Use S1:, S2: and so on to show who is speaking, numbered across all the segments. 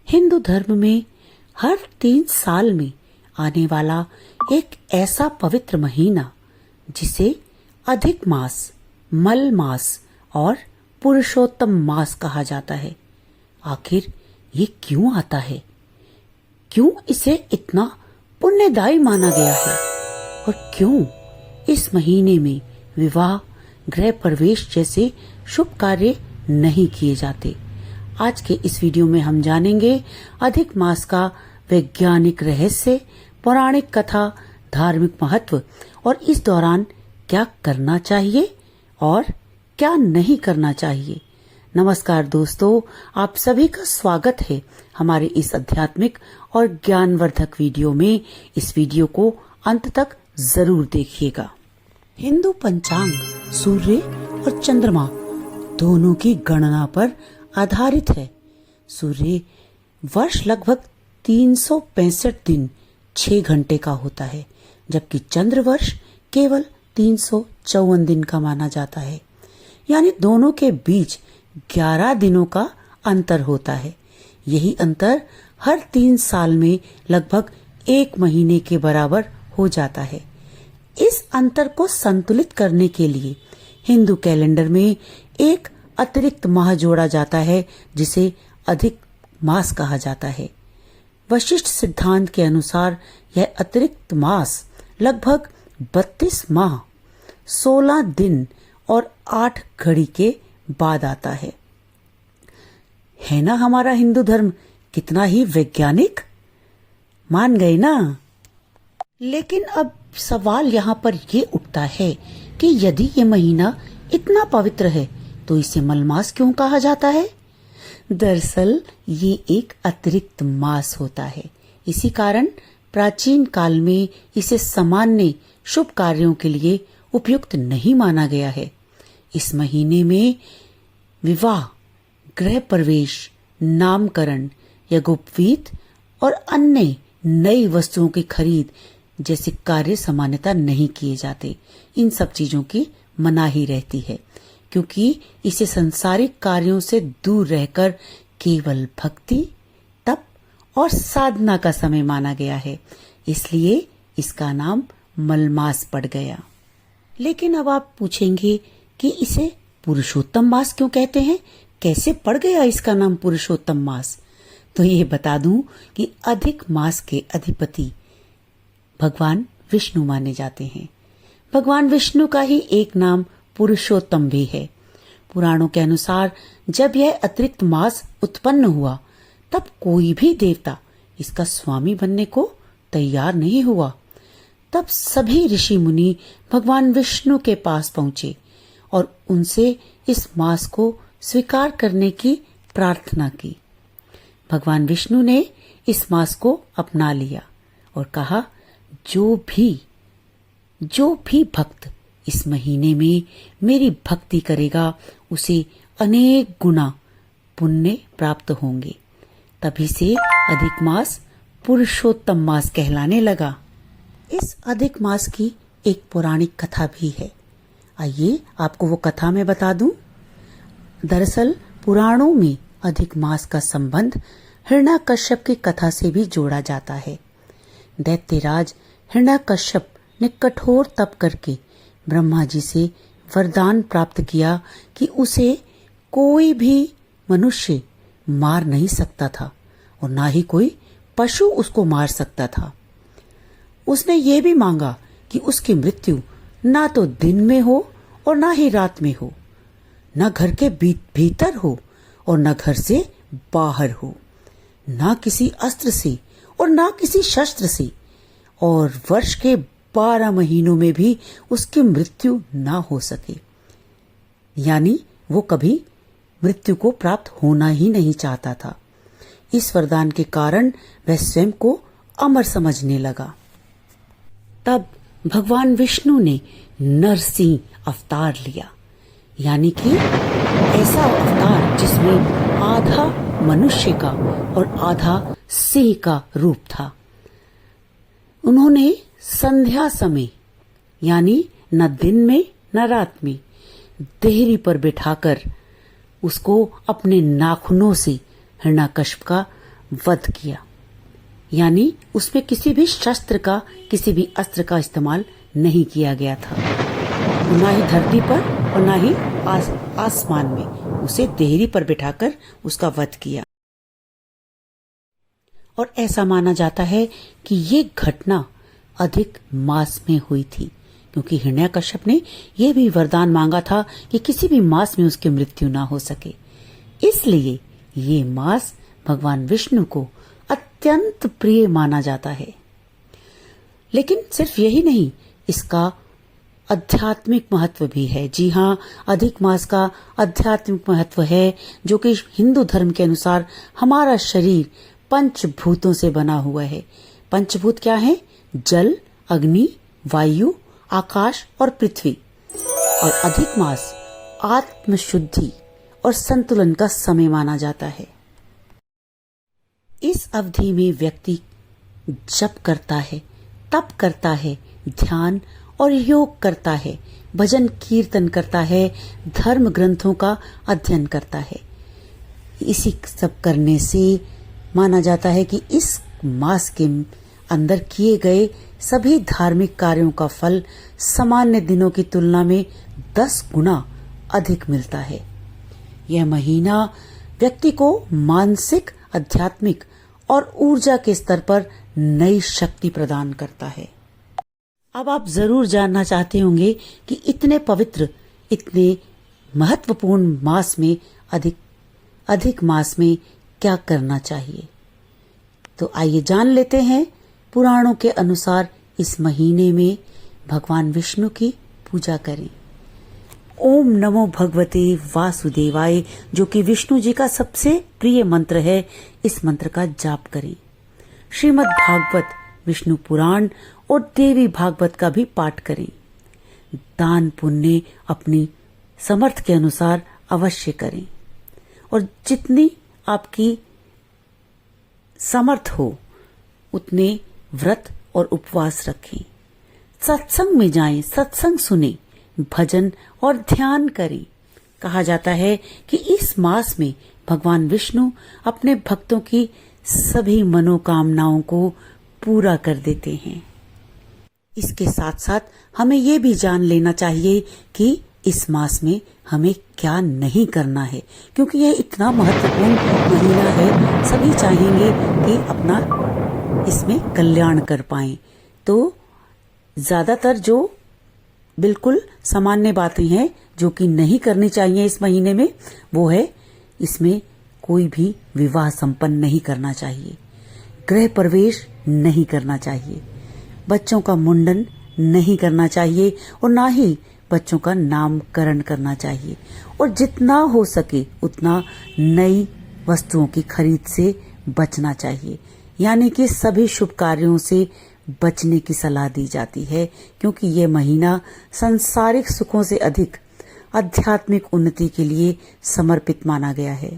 S1: हिंदू धर्म में हर 3 साल में आने वाला एक ऐसा पवित्र महीना जिसे अधिक मास, मल मास और पुरुषोत्तम मास कहा जाता है। आखिर ये क्यों आता है? क्यों इसे इतना पुण्यदायी माना गया है? और क्यों इस महीने में विवाह, गृह प्रवेश जैसे शुभ कार्य नहीं किए जाते? आज के इस वीडियो में हम जानेंगे अधिक मास का वैज्ञानिक रहस्य, पौराणिक कथा, धार्मिक महत्व और इस दौरान क्या करना चाहिए और क्या नहीं करना चाहिए। नमस्कार दोस्तों, आप सभी का स्वागत है हमारे इस आध्यात्मिक और ज्ञानवर्धक वीडियो में। इस वीडियो को अंत तक जरूर देखिएगा। हिंदू पंचांग सूर्य और चंद्रमा दोनों की गणना पर आधारित है। सूर्य वर्ष लगभग 365 दिन 6 घंटे का होता है, जबकि चंद्र वर्ष केवल 354 दिन का माना जाता है। यानी दोनों के बीच 11 दिनों का अंतर होता है। यही अंतर हर 3 साल में लगभग 1 महीने के बराबर हो जाता है। इस अंतर को संतुलित करने के लिए हिंदू कैलेंडर में एक अतिरिक्त माह जोड़ा जाता है, जिसे अधिक मास कहा जाता है। वशिष्ठ सिद्धांत के अनुसार यह अतिरिक्त मास लगभग 32 माह, 16 दिन और 8 घड़ी के बाद आता है। ना हमारा हिंदू धर्म कितना ही वैज्ञानिक? मान गए ना? लेकिन अब सवाल यहाँ पर ये उठता है कि यदि ये महीना इतना पवित्र है तो इसे मलमास क्यों कहा जाता है? दरअसल ये एक अतिरिक्त मास होता है। इसी कारण प्राचीन काल में इसे सामान्य शुभ कार्यों के लिए उपयुक्त नहीं माना गया है। इस महीने में विवाह, गृह प्रवेश, नामकरण, यज्ञोपवीत और अन्य नई वस्तुओं की खरीद जैसे कार्य सामान्यतः नहीं किए जाते। इन सब चीजों की मनाही रहती है, क्योंकि इसे सांसारिक कार्यों से दूर रहकर केवल भक्ति, तप और साधना का समय माना गया है। इसलिए इसका नाम मलमास पड़ गया। लेकिन अब आप पूछेंगे कि इसे पुरुषोत्तम मास क्यों कहते हैं? कैसे पड़ गया इसका नाम पुरुषोत्तम मास? तो ये बता दूं कि अधिक मास के अधिपति भगवान विष्णु माने जाते हैं। भगवान विष्णु का ही एक नाम पुरुषोत्तम भी है। पुराणों के अनुसार जब यह अतिरिक्त मास उत्पन्न हुआ, तब कोई भी देवता इसका स्वामी बनने को तैयार नहीं हुआ। तब सभी ऋषि मुनि भगवान विष्णु के पास पहुंचे और उनसे इस मास को स्वीकार करने की प्रार्थना की। भगवान विष्णु ने इस मास को अपना लिया और कहा, जो भी भक्त इस महीने में मेरी भक्ति करेगा उसे अनेक गुना पुण्य प्राप्त होंगे। तभी से अधिक मास पुरुषोत्तम मास कहलाने लगा। इस अधिक मास की एक पौराणिक कथा भी है। आइए आपको वो कथा मैं बता दूं। दरअसल पुराणों में अधिक मास का संबंध हिरण्यकश्यप की कथा से भी जोड़ा जाता है। दैत्यराज हिरण्यकश्यप ने कठोर तप करके ब्रह्मा जी से वरदान प्राप्त किया कि उसे कोई भी मनुष्य मार नहीं सकता था और ना ही कोई पशु उसको मार सकता था। उसने ये भी मांगा कि उसकी मृत्यु ना तो दिन में हो और ना ही रात में हो, ना घर के भीतर हो और ना घर से बाहर हो, ना किसी अस्त्र से और ना किसी शस्त्र से, और वर्ष के 12 महीनों में भी उसकी मृत्यु ना हो सके। यानी वो कभी मृत्यु को प्राप्त होना ही नहीं चाहता था। इस वरदान के कारण वह स्वयं को अमर समझने लगा। तब भगवान विष्णु ने नरसिंह अवतार लिया, यानी कि ऐसा अवतार जिसमें आधा मनुष्य का और आधा सिंह का रूप था। उन्होंने संध्या समय, यानी न दिन में न रात में, देहरी पर बिठाकर उसको अपने नाखूनों से हिरण्यकश्यप का वध किया। यानी उसमें किसी भी शस्त्र का, किसी भी अस्त्र का इस्तेमाल नहीं किया गया था, ना ही धरती पर और ना ही आसमान में। उसे देहरी पर बिठाकर उसका वध किया। और ऐसा माना जाता है कि ये घटना अधिक मास में हुई थी, क्योंकि हिरण्यकश्यप ने यह भी वरदान मांगा था कि किसी भी मास में उसकी मृत्यु ना हो सके। इसलिए ये मास भगवान विष्णु को अत्यंत प्रिय माना जाता है। लेकिन सिर्फ यही नहीं, इसका आध्यात्मिक महत्व भी है। जी हाँ, अधिक मास का आध्यात्मिक महत्व है, जो कि हिंदू धर्म के अनुसार हमारा शरीर पंचभूतों से बना हुआ है। पंचभूत क्या है? जल, अग्नि, वायु, आकाश और पृथ्वी। और अधिक मास आत्मशुद्धि और संतुलन का समय माना जाता है। इस अवधि में व्यक्ति जप करता है, तप करता है, ध्यान और योग करता है, भजन कीर्तन करता है, धर्म ग्रंथों का अध्ययन करता है। इसी सब करने से माना जाता है कि इस मास के अंदर किए गए सभी धार्मिक कार्यों का फल सामान्य दिनों की तुलना में 10 गुना अधिक मिलता है। यह महीना व्यक्ति को मानसिक, आध्यात्मिक और ऊर्जा के स्तर पर नई शक्ति प्रदान करता है। अब आप जरूर जानना चाहते होंगे कि इतने पवित्र, इतने महत्वपूर्ण मास में, अधिक मास में क्या करना चाहिए। तो आइए जान लेते हैं। पुराणों के अनुसार इस महीने में भगवान विष्णु की पूजा करें। ओम नमो भगवते वासुदेवाय, जो कि विष्णु जी का सबसे प्रिय मंत्र है, इस मंत्र का जाप करें। श्रीमद् भागवत, विष्णु पुराण और देवी भागवत का भी पाठ करें। दान पुण्य अपनी समर्थ के अनुसार अवश्य करें, और जितनी आपकी समर्थ हो उतने व्रत और उपवास रखें। सत्संग में जाएं, सत्संग सुने, भजन और ध्यान करें। कहा जाता है कि इस मास में भगवान विष्णु अपने भक्तों की सभी मनोकामनाओं को पूरा कर देते हैं। इसके साथ साथ हमें ये भी जान लेना चाहिए कि इस मास में हमें क्या नहीं करना है, क्योंकि यह इतना महत्वपूर्ण महीना है। सभी चाहेंगे कि अपना इसमें कल्याण कर पाएं। तो ज्यादातर जो बिल्कुल सामान्य बातें हैं जो कि नहीं करनी चाहिए इस महीने में, वो है इसमें कोई भी विवाह संपन्न नहीं करना चाहिए, गृह प्रवेश नहीं करना चाहिए, बच्चों का मुंडन नहीं करना चाहिए, और ना ही बच्चों का नामकरण करना चाहिए। और जितना हो सके उतना नई वस्तुओं की खरीद से बचना चाहिए। यानी कि सभी शुभ कार्यों से बचने की सलाह दी जाती है, क्योंकि ये महीना सांसारिक सुखों से अधिक आध्यात्मिक उन्नति के लिए समर्पित माना गया है।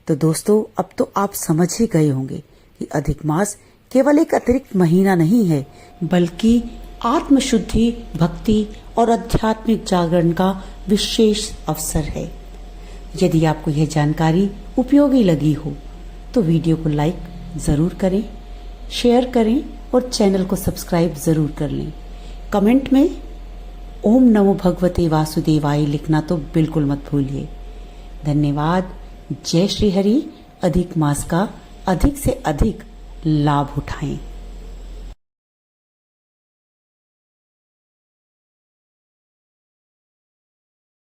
S1: तो दोस्तों, अब तो आप समझ ही गए होंगे कि अधिक मास केवल एक अतिरिक्त महीना नहीं है, बल्कि आत्मशुद्धि, भक्ति और आध्यात्मिक जागरण का विशेष अवसर है। यदि आपको यह जानकारी उपयोगी लगी हो तो वीडियो को लाइक जरूर करें, शेयर करें और चैनल को सब्सक्राइब जरूर कर लें। कमेंट में ओम नमो भगवते वासुदेवाय लिखना तो बिल्कुल मत भूलिए। धन्यवाद। जय श्री हरि। अधिक मास का अधिक से अधिक लाभ उठाएं।